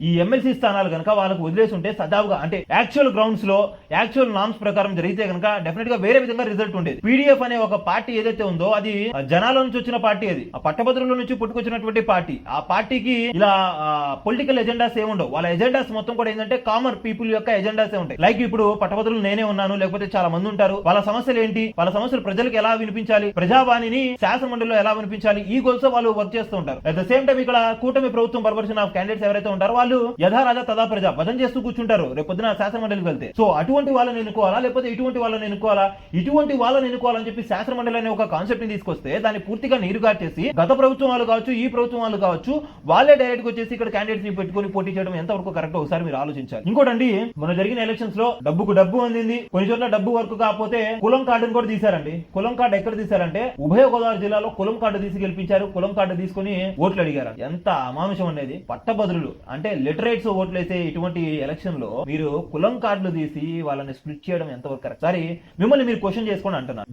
ఈ ఎమ్మెల్సీ స్థానాలు కనుక వాళ్ళకు వదిలేసి ఉంటే సదావుగా అంటే యాక్చువల్ గ్రౌండ్స్ లో యాక్చువల్ నామ్స్ ప్రకారం జరిగితే కనుక డెఫినెట్ గా వేరే విధంగా రిజల్ట్ ఉండేది. పీడీఎఫ్ అనే ఒక పార్టీ ఏదైతే ఉందో అది జనాల నుంచి వచ్చిన పార్టీ, అది ఆ పట్టభద్రుల నుంచి పుట్టుకొచ్చినటువంటి పార్టీ. ఆ పార్టీకి ఇలా పొలిటికల్ ఎజెండాస్ ఏముండవు. వాళ్ళ ఎజెండాస్ మొత్తం కూడా ఏంటంటే కామన్ పీపుల్ యొక్క ఎజెండాస్ ఉంటాయి. లైక్ ఇప్పుడు పట్టభద్రులు నేనే ఉన్నాను, లేకపోతే చాలా మంది ఉంటారు. వాళ్ళ సమస్యలు ఏంటి, వాళ్ళ సమస్యలు ప్రజలకు ఎలా వినిపించాలి, ప్రజావాణిని శాసన మండలిలో ఎలా వినిపించాలి, ఈ గోల్స్ వాళ్ళు వర్క్ చేస్తూ ఉంటారు. అట్ ద సేమ్ టైం ఇక్కడ కూటమి ప్రభుత్వం పర్వర్షన్ ఆఫ్ క్యాండిడేట్స్ ఎవరైతే ఉంటారో వాళ్ళు యథా రాజా తదా ప్రజా భజన చేస్తూ కూర్చుంటారు రేపు పొద్దున శాసన మండలికి వెళ్తే. సో అటువంటి వాళ్ళని ఎన్నుకోవాలా, లేకపోతే ఇటువంటి వాళ్ళని ఎన్నుకోవాలా, ఇటువంటి వాళ్ళని ఎన్నుకోవాలని చెప్పి శాసన మండలి అనే ఒక కాన్సెప్ట్ ని తీసుకొస్తే దాన్ని పూర్తిగా నీరుగార్చేసి గత ప్రభుత్వం వాళ్ళు కావచ్చు, ఈ ప్రభుత్వం వాళ్ళు కావచ్చు, వాళ్ళే డైరెక్ట్ గా వచ్చేసి ఇక్కడ క్యాండిడేట్స్ ని పెట్టుకుని పోటీ చేయడం ఎంతవరకు కరెక్ట్ ఒకసారి మీరు ఆలోచించాలి. ఇంకోటండి, మన జరిగిన ఎలక్షన్స్ లో డబ్బుకు డబ్బు అందింది, కొన్ని చోట్ల డబ్బు వర్క్ కాకపోతే కులం కార్డును కూడా తీశారండి. కులం కార్డు ఎక్కడ తీశారంటే ఉభయ గోదావరి జిల్లాలో కులం కార్డు తీసి గెలిపించారు. కులం కార్డు తీసుకుని ఓట్లు అడిగారు. ఎంత అమానుషం అనేది. పట్టభద్రులు అంటే లిటరేట్స్ ఓట్లు వేసే ఇటువంటి ఎలక్షన్ లో మీరు కులం కార్డులు తీసి వాళ్ళని స్ప్లిట్ చేయడం ఎంతవరకు కరెక్ట్? సరే మిమ్మల్ని మీరు క్వశ్చన్ చేసుకోండి అంటున్నారు.